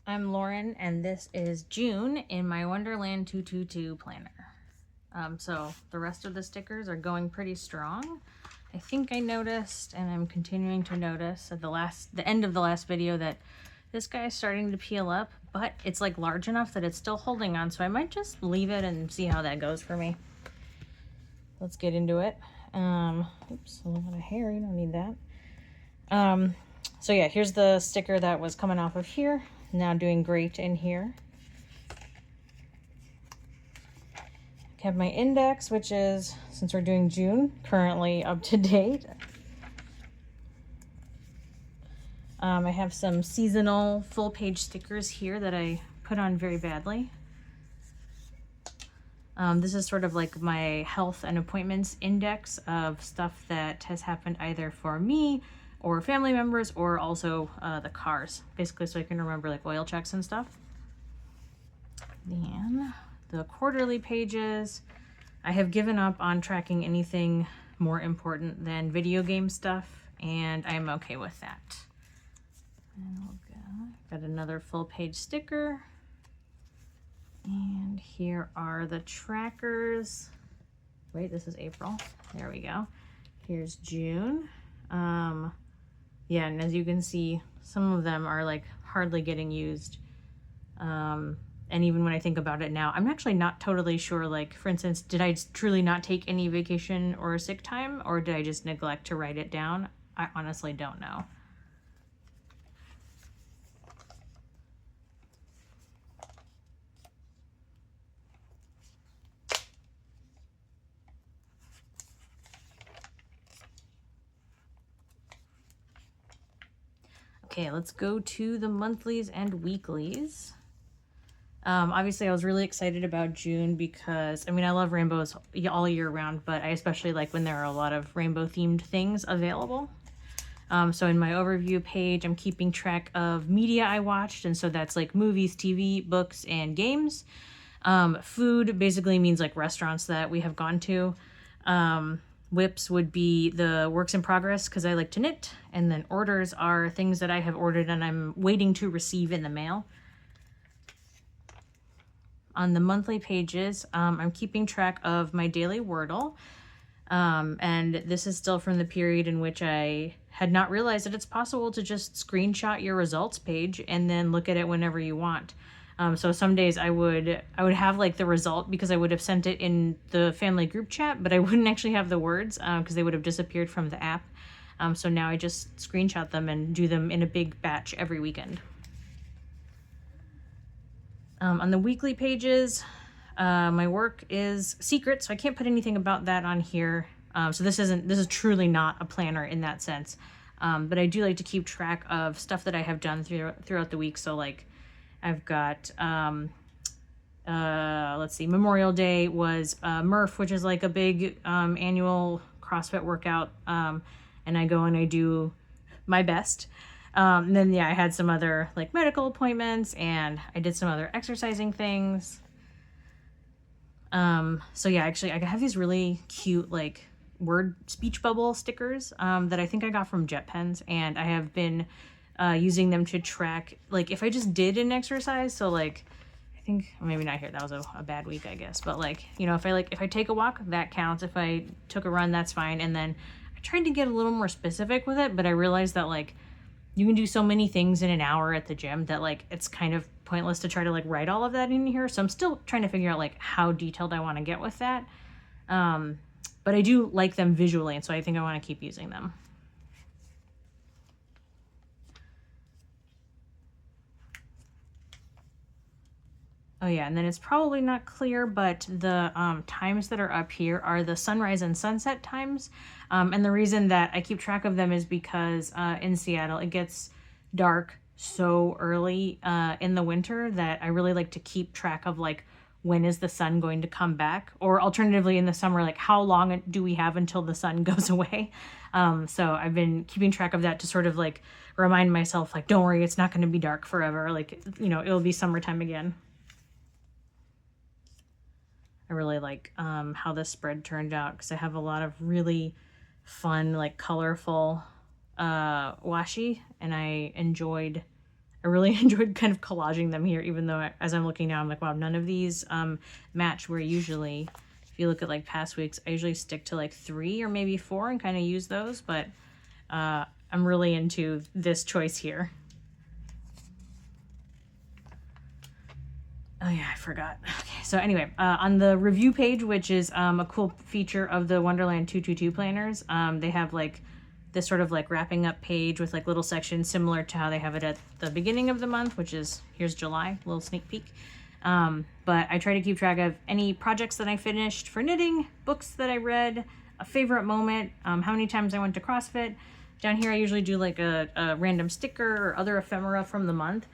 I'm Lauren, and this is June in my Wonderland 222 planner. So the rest of the stickers are going pretty strong. I think I noticed, and I'm continuing to notice at the end of the last video, that this guy is starting to peel up, but it's like large enough that it's still holding on, so I might just leave it and see how that goes for me. Let's get into it. Oops, a lot of hair, you don't need that. So yeah, here's the sticker that was coming off of here. Now doing great in here. I have my index, which is, since we're doing June, currently up to date. I have some seasonal full page stickers here that I put on very badly. This is sort of like my health and appointments index of stuff that has happened either for me or family members, or also the cars, basically, so I can remember like oil checks and stuff. Then the quarterly pages, I have given up on tracking anything more important than video game stuff, and I'm okay with that. And got another full page sticker, and here are the trackers. Wait, this is April. There we go. Here's June. Yeah, and as you can see, some of them are like hardly getting used. And even when I think about it now, I'm actually not totally sure, like, for instance, did I truly not take any vacation or sick time, or did I just neglect to write it down? I honestly don't know. Okay, let's go to the monthlies and weeklies. Obviously, I was really excited about June because, I mean, I love rainbows all year round, but I especially like when there are a lot of rainbow-themed things available. So in my overview page, I'm keeping track of media I watched, and so that's like movies, TV, books, and games. Food basically means like restaurants that we have gone to. Whips would be the works in progress because I like to knit, and then orders are things that I have ordered and I'm waiting to receive in the mail. On the monthly pages, I'm keeping track of my daily Wordle, and this is still from the period in which I had not realized that it's possible to just screenshot your results page and then look at it whenever you want. So some days I would have like the result because I would have sent it in the family group chat, but I wouldn't actually have the words because they would have disappeared from the app. So now I just screenshot them and do them in a big batch every weekend. On the weekly pages, my work is secret, so I can't put anything about that on here. So this is truly not a planner in that sense. But I do like to keep track of stuff that I have done throughout the week. So like I've got, let's see, Memorial Day was Murph, which is like a big annual CrossFit workout. And I go and I do my best. And then, yeah, I had some other like medical appointments, and I did some other exercising things. So yeah, actually I have these really cute like word speech bubble stickers that I think I got from Jet Pens, and I have been using them to track like if I just did an exercise. So like I think maybe not here, that was a bad week, I guess, but like, you know, if I take a walk, that counts. If I took a run, that's fine. And then I tried to get a little more specific with it, but I realized that like you can do so many things in an hour at the gym that like it's kind of pointless to try to like write all of that in here. So I'm still trying to figure out like how detailed I want to get with that. But I do like them visually, and so I think I want to keep using them. Oh yeah, and then it's probably not clear, but the times that are up here are the sunrise and sunset times. And the reason that I keep track of them is because in Seattle, it gets dark so early in the winter that I really like to keep track of like when is the sun going to come back, or alternatively in the summer, like how long do we have until the sun goes away. So I've been keeping track of that to sort of like remind myself like, don't worry, it's not going to be dark forever. Like, you know, it'll be summertime again. I really like how this spread turned out because I have a lot of really fun, like colorful washi, and I I really enjoyed kind of collaging them here, even though as I'm looking now, I'm like, wow, none of these match, where usually, if you look at like past weeks, I usually stick to like 3 or maybe 4 and kind of use those, but I'm really into this choice here. Oh yeah, I forgot. Okay, so anyway, on the review page, which is a cool feature of the Wonderland 222 planners, they have like this sort of like wrapping up page with like little sections similar to how they have it at the beginning of the month, which is, here's July, little sneak peek. But I try to keep track of any projects that I finished for knitting, books that I read, a favorite moment, how many times I went to CrossFit. Down here, I usually do like a random sticker or other ephemera from the month.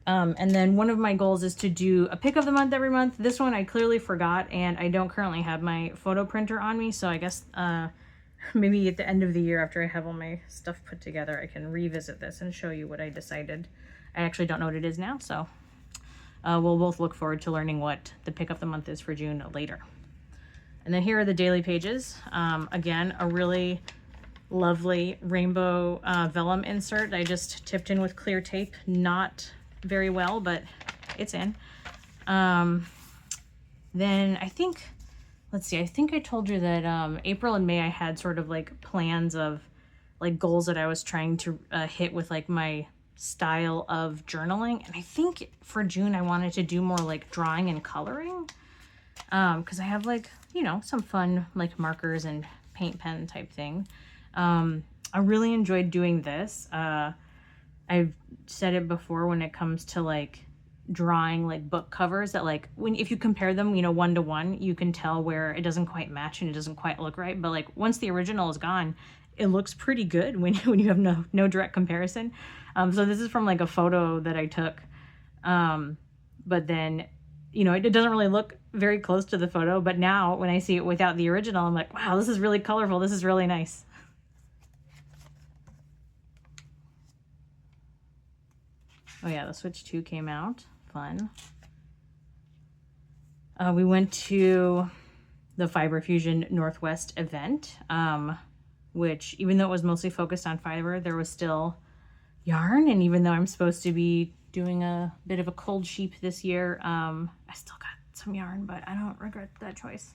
And then one of my goals is to do a pick of the month every month. This one I clearly forgot, and I don't currently have my photo printer on me, so I guess maybe at the end of the year, after I have all my stuff put together, I can revisit this and show you what I decided. I actually don't know what it is now, so we'll both look forward to learning what the pick of the month is for June later. And then here are the daily pages. Again, a really lovely rainbow vellum insert. I just tipped in with clear tape, not very well, but it's in. Then I think, let's see, I think I told you that April and May I had sort of like plans of like goals that I was trying to hit with like my style of journaling. And I think for June I wanted to do more like drawing and coloring, because I have like, you know, some fun like markers and paint pen type thing. I really enjoyed doing this. I've said it before, when it comes to like drawing like book covers, that like if you compare them, you know, 1 to 1, you can tell where it doesn't quite match and it doesn't quite look right. But like once the original is gone, it looks pretty good when you have no direct comparison. So this is from like a photo that I took, but then, you know, it doesn't really look very close to the photo. But now when I see it without the original, I'm like, wow, this is really colorful. This is really nice. Oh yeah, the Switch 2 came out. Fun. We went to the Fiber Fusion Northwest event, which, even though it was mostly focused on fiber, there was still yarn. And even though I'm supposed to be doing a bit of a cold sheep this year, I still got some yarn, but I don't regret that choice.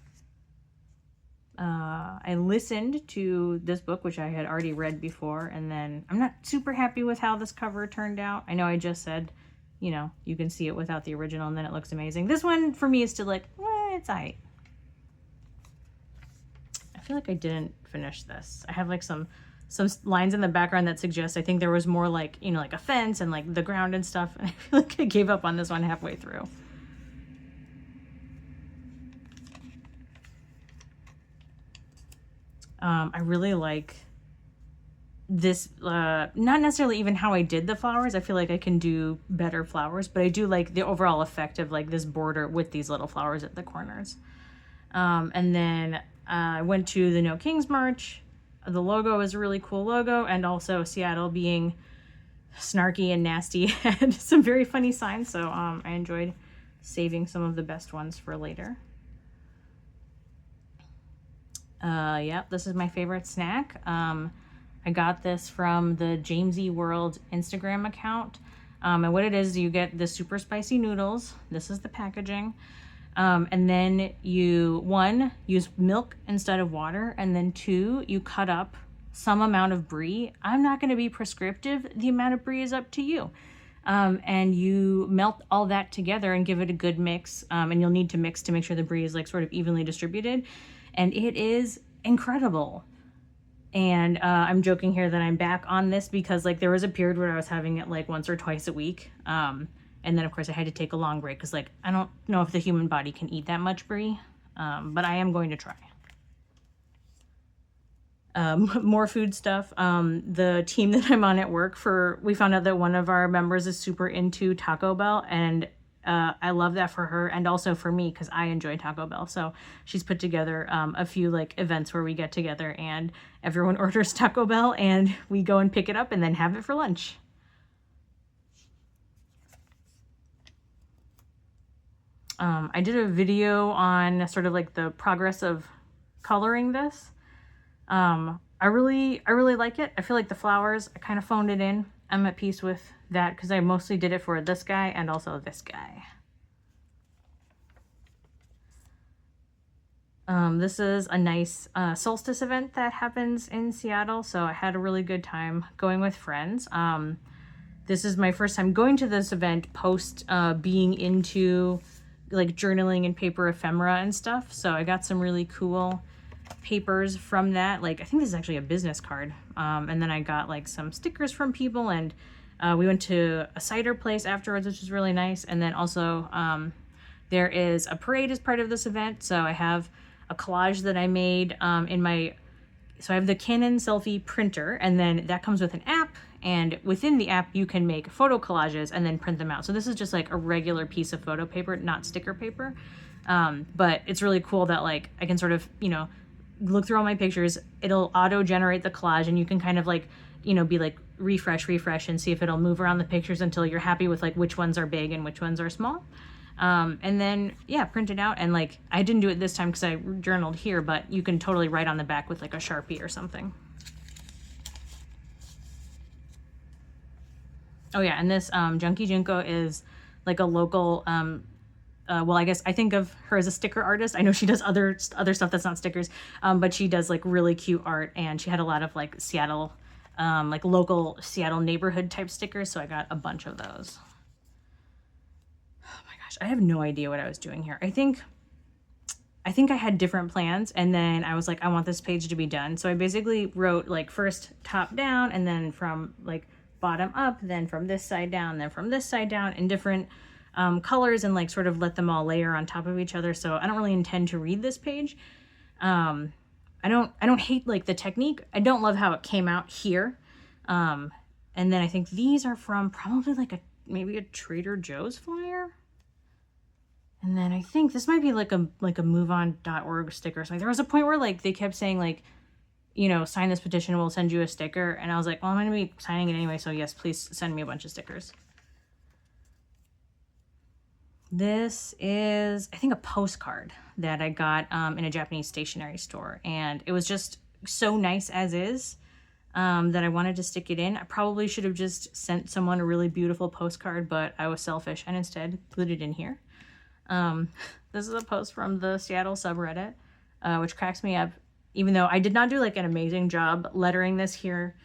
I listened to this book, which I had already read before, and then I'm not super happy with how this cover turned out. I know I just said, you know, you can see it without the original and then it looks amazing. This one for me is still like, it's alright. I feel like I didn't finish this. I have like some lines in the background that suggest I think there was more like, you know, like a fence and like the ground and stuff, and I feel like I gave up on this one halfway through. I really like this, not necessarily even how I did the flowers. I feel like I can do better flowers, but I do like the overall effect of like this border with these little flowers at the corners. And then I went to the No Kings March. The logo is a really cool logo, and also Seattle being snarky and nasty had some very funny signs, so I enjoyed saving some of the best ones for later. Yep, this is my favorite snack. I got this from the Jamesy World Instagram account. And what it is, you get the super spicy noodles. This is the packaging. And then you, 1, use milk instead of water. And then 2, you cut up some amount of brie. I'm not going to be prescriptive. The amount of brie is up to you. And you melt all that together and give it a good mix. And you'll need to mix to make sure the brie is like sort of evenly distributed. And it is incredible. And I'm joking here that I'm back on this because like there was a period where I was having it like once or twice a week. And then of course I had to take a long break because like I don't know if the human body can eat that much brie, but I am going to try. More food stuff. The team that I'm on at work, we found out that one of our members is super into Taco Bell, and I love that for her and also for me because I enjoy Taco Bell. So she's put together a few like events where we get together and everyone orders Taco Bell and we go and pick it up and then have it for lunch. I did a video on sort of like the progress of coloring this. I really like it. I feel like the flowers, I kind of phoned it in. I'm at peace with that because I mostly did it for this guy and also this guy. This is a nice solstice event that happens in Seattle, so I had a really good time going with friends. This is my first time going to this event post being into like journaling and paper ephemera and stuff, so I got some really cool papers from that. Like, I think this is actually a business card, and then I got like some stickers from people, and we went to a cider place afterwards, which was really nice. And then also there is a parade as part of this event, so I have a collage that I made so I have the Canon selfie printer, and then that comes with an app, and within the app you can make photo collages and then print them out. So this is just like a regular piece of photo paper, not sticker paper, but it's really cool that like I can sort of, you know, look through all my pictures, it'll auto generate the collage, and you can kind of like, you know, be like refresh and see if it'll move around the pictures until you're happy with like which ones are big and which ones are small. And then, yeah, print it out. And like, I didn't do it this time because I journaled here, but you can totally write on the back with like a Sharpie or something. Oh yeah, and this Junkie Junko is like a local, well, I guess I think of her as a sticker artist. I know she does other stuff that's not stickers, but she does like really cute art, and she had a lot of like Seattle, like local Seattle neighborhood type stickers, so I got a bunch of those. I have no idea what I was doing here. I think I had different plans, and then I was like, I want this page to be done. So I basically wrote like first top down, and then from like bottom up, then from this side down, then from this side down in different colors, and like sort of let them all layer on top of each other. So I don't really intend to read this page. I don't hate like the technique. I don't love how it came out here. And then I think these are from probably like maybe a Trader Joe's flyer. And then I think this might be like a moveon.org sticker or something. There was a point where like they kept saying like, you know, sign this petition, we'll send you a sticker. And I was like, well, I'm going to be signing it anyway, so yes, please send me a bunch of stickers. This is, I think, a postcard that I got in a Japanese stationery store. And it was just so nice as is that I wanted to stick it in. I probably should have just sent someone a really beautiful postcard, but I was selfish and instead glued it in here. This is a post from the Seattle subreddit, which cracks me up, even though I did not do like an amazing job lettering this here.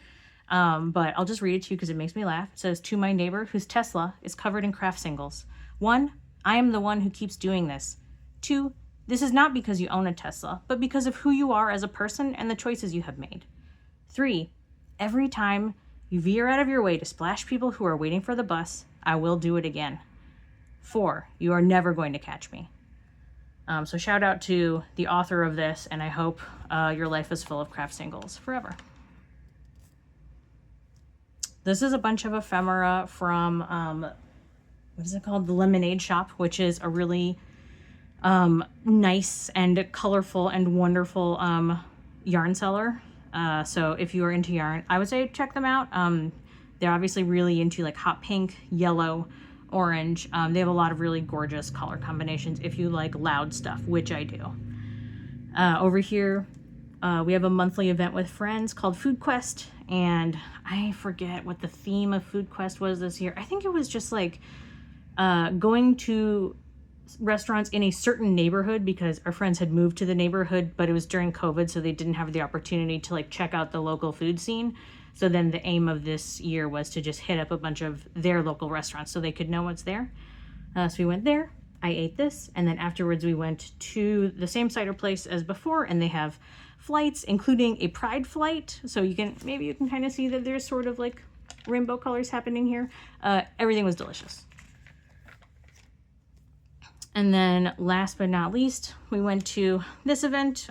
But I'll just read it to you because it makes me laugh. It says, "To my neighbor whose Tesla is covered in craft singles. 1, I am the one who keeps doing this. 2, this is not because you own a Tesla, but because of who you are as a person and the choices you have made. 3, every time you veer out of your way to splash people who are waiting for the bus, I will do it again. 4, you are never going to catch me." So shout out to the author of this, and I hope your life is full of craft singles forever. This is a bunch of ephemera from, what is it called? The Lemonade Shop, which is a really nice and colorful and wonderful yarn seller. So if you are into yarn, I would say check them out. They're obviously really into like hot pink, yellow, orange. They have a lot of really gorgeous color combinations if you like loud stuff, which I do. Over here, we have a monthly event with friends called Food Quest, and I forget what the theme of Food Quest was this year. I think it was just like going to restaurants in a certain neighborhood because our friends had moved to the neighborhood, but it was during COVID, so they didn't have the opportunity to like check out the local food scene. So then the aim of this year was to just hit up a bunch of their local restaurants so they could know what's there. So we went there, I ate this, and then afterwards we went to the same cider place as before, and they have flights, including a pride flight. So maybe you can kind of see that there's sort of like rainbow colors happening here. Everything was delicious. And then last but not least, we went to this event,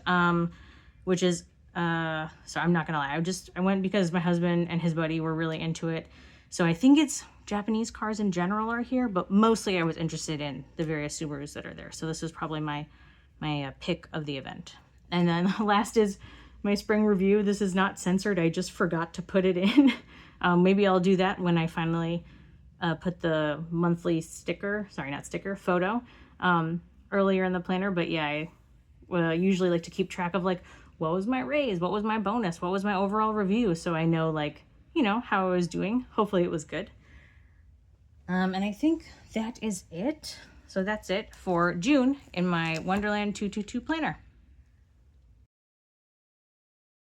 which is, so I'm not gonna lie, I went because my husband and his buddy were really into it. So I think it's Japanese cars in general are here, but mostly I was interested in the various Subarus that are there. So this is probably my pick of the event. And then last is my spring review. This is not censored. I just forgot to put it in. Maybe I'll do that when I finally put the monthly photo earlier in the planner. But yeah, I usually like to keep track of like, what was my raise? What was my bonus? What was my overall review? So I know like, you know, how I was doing. Hopefully it was good. And I think that is it. So that's it for June in my Wonderland 222 planner.